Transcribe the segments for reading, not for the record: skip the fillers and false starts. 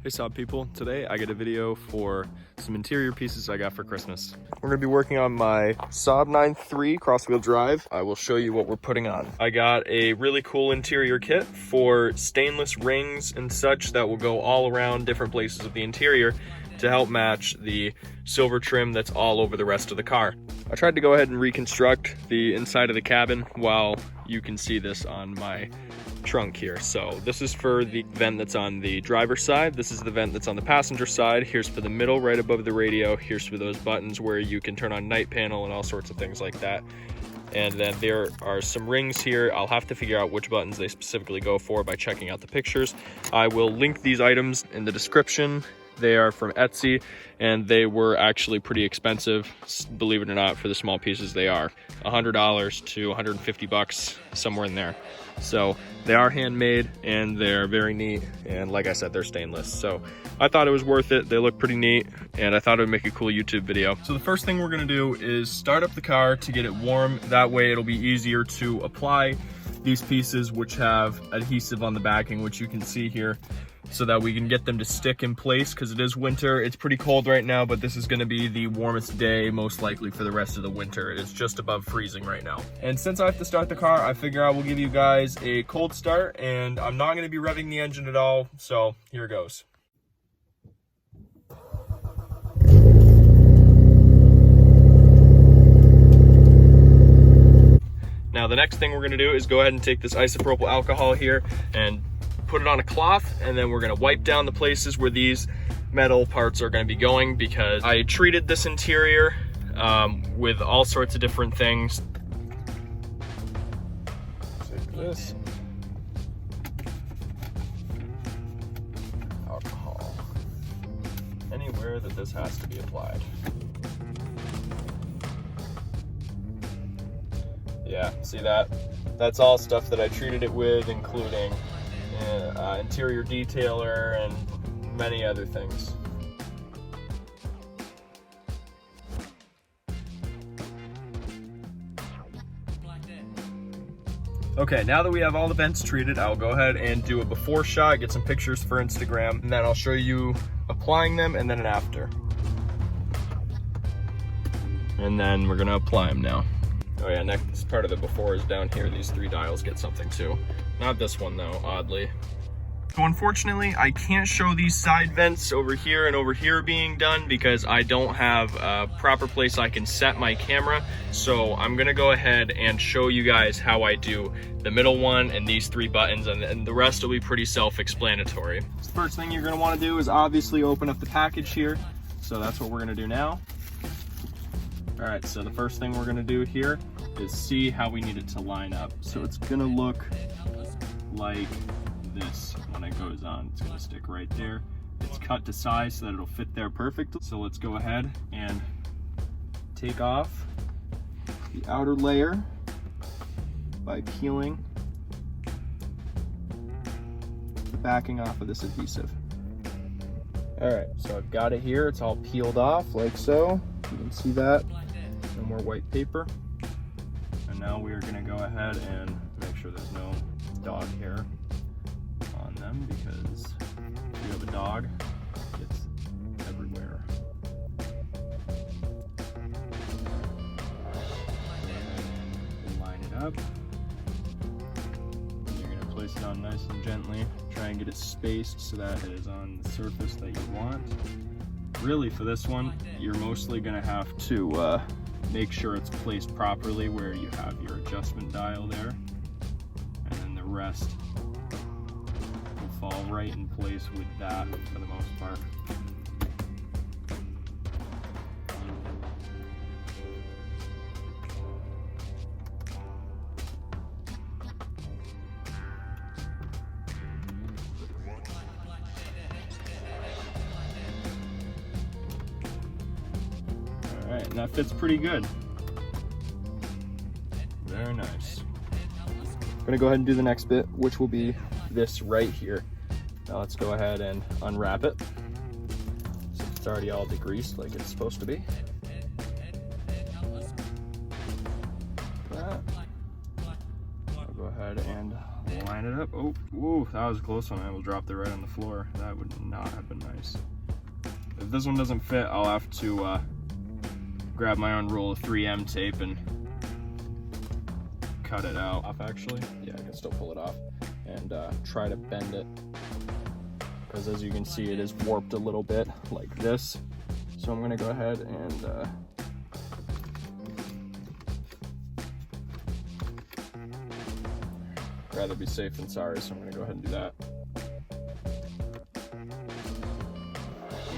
Hey Saab people, today I got a video for some interior pieces I got for Christmas. We're gonna be working on my Saab 9.3 cross-wheel drive. I will show you what we're putting on. I got a really cool interior kit for stainless rings and such that will go all around different places of the interior to help match the silver trim that's all over the rest of the car. I tried to go ahead and reconstruct the inside of the cabin while you can see this on my trunk here. So this is for the vent that's on the driver's side. This is the vent that's on the passenger side. Here's for the middle right above the radio. Here's for those buttons where you can turn on night panel and all sorts of things like that. And then there are some rings here. I'll have to figure out which buttons they specifically go for by checking out the pictures. I will link these items in the description. They are from Etsy and they were actually pretty expensive, believe it or not. For the small pieces they are $100 to $150, somewhere in there. So they are handmade and they're very neat, and like I said, they're stainless, so I thought it was worth it. They look pretty neat and I thought it would make a cool YouTube video. So the first thing we're gonna do is start up the car to get it warm. That way it'll be easier to apply these pieces, which have adhesive on the backing, which you can see here, so that we can get them to stick in place, because it is winter. It's pretty cold right now, but this is going to be the warmest day most likely for the rest of the winter. It's just above freezing right now. And since I have to start the car, I figure I will give you guys a cold start, and I'm not going to be revving the engine at all, so here it goes. Now the next thing we're going to do is go ahead and take this isopropyl alcohol here and put it on a cloth, and then we're going to wipe down the places where these metal parts are going to be going, because I treated this interior with all sorts of different things. Take this alcohol anywhere that this has to be applied. Yeah, see that? That's all stuff that I treated it with, including interior detailer and many other things. Okay, now that we have all the vents treated, I'll go ahead and do a before shot, get some pictures for Instagram, and then I'll show you applying them and then an after. And then we're gonna apply them now. Oh yeah, next part of the before is down here. These three dials get something too. Not this one though, oddly. So unfortunately, I can't show these side vents over here and over here being done because I don't have a proper place I can set my camera. So I'm gonna go ahead and show you guys how I do the middle one and these three buttons, and the rest will be pretty self-explanatory. So the first thing you're gonna wanna do is obviously open up the package here. So that's what we're gonna do now. All right, so the first thing we're gonna do here is see how we need it to line up. So it's gonna look like this when it goes on. It's gonna stick right there. It's cut to size so that it'll fit there perfectly. So let's go ahead and take off the outer layer by peeling the backing off of this adhesive. All right, so I've got it here. It's all peeled off like so. You can see that. No more white paper. And now we are gonna go ahead and make sure there's no dog hair on them, because if you have a dog, it's everywhere. And line it up. And you're gonna place it on nice and gently. Try and get it spaced so that it is on the surface that you want. Really, for this one, you're mostly gonna have to make sure it's placed properly where you have your adjustment dial there, and then the rest will fall right in place with that for the most part. Alright, and that fits pretty good. Very nice. I'm gonna go ahead and do the next bit, which will be this right here. Now let's go ahead and unwrap it. So it's already all degreased like it's supposed to be. That. I'll go ahead and line it up. Oh, ooh, that was a close one. I will drop it right on the floor. That would not have been nice. If this one doesn't fit, I'll have to grab my own roll of 3M tape and cut it out. Off, actually. Yeah, I can still pull it off and try to bend it. Because as you can see, it is warped a little bit like this. So I'm gonna go ahead and rather be safe than sorry, so I'm gonna go ahead and do that.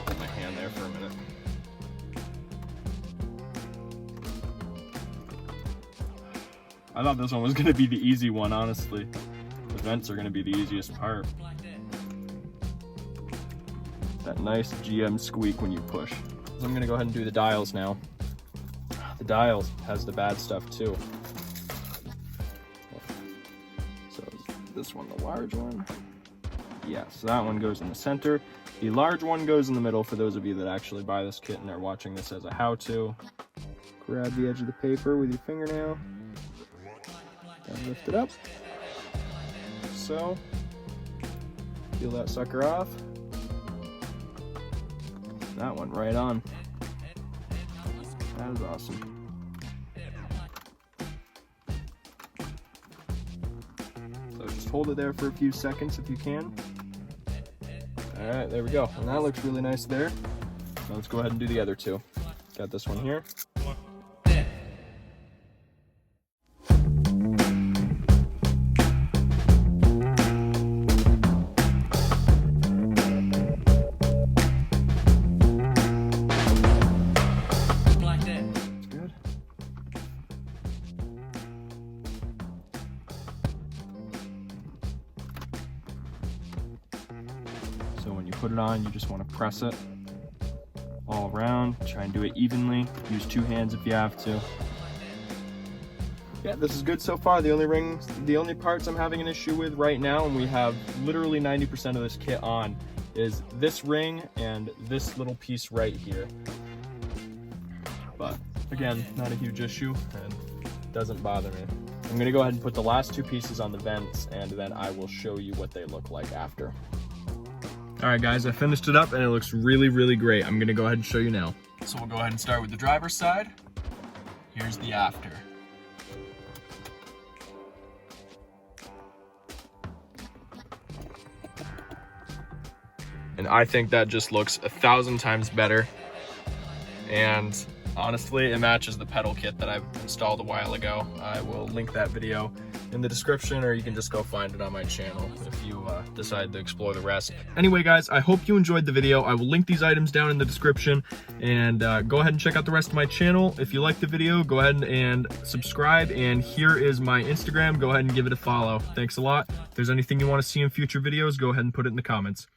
Put my hand there for a minute. I thought this one was gonna be the easy one, honestly. The vents are gonna be the easiest part. That nice GM squeak when you push. So I'm gonna go ahead and do the dials now. The dials has the bad stuff too. So this one, the large one. Yeah, so that one goes in the center. The large one goes in the middle for those of you that actually buy this kit and are watching this as a how-to. Grab the edge of the paper with your fingernail and lift it up. So, peel that sucker off. That one right on. That is awesome. So just hold it there for a few seconds if you can. All right, there we go. And that looks really nice there. Now let's go ahead and do the other two. Got this one here. So when you put it on, you just want to press it all around. Try and do it evenly. Use 2 hands if you have to. Yeah, this is good so far. The only parts I'm having an issue with right now, and we have literally 90% of this kit on, is this ring and this little piece right here. But again, not a huge issue and doesn't bother me. I'm gonna go ahead and put the last 2 pieces on the vents, and then I will show you what they look like after. All right, guys, I finished it up and it looks really, really great. I'm gonna go ahead and show you now. So we'll go ahead and start with the driver's side. Here's the after. And I think that just looks 1,000 times better. And honestly, it matches the pedal kit that I've installed a while ago. I will link that video in the description, or you can just go find it on my channel if you decide to explore the rest. Anyway, guys, I hope you enjoyed the video. I will link these items down in the description, and go ahead and check out the rest of my channel. If you like the video, go ahead and subscribe, and here is my Instagram. Go ahead and give it a follow. Thanks a lot. If there's anything you want to see in future videos, go ahead and put it in the comments.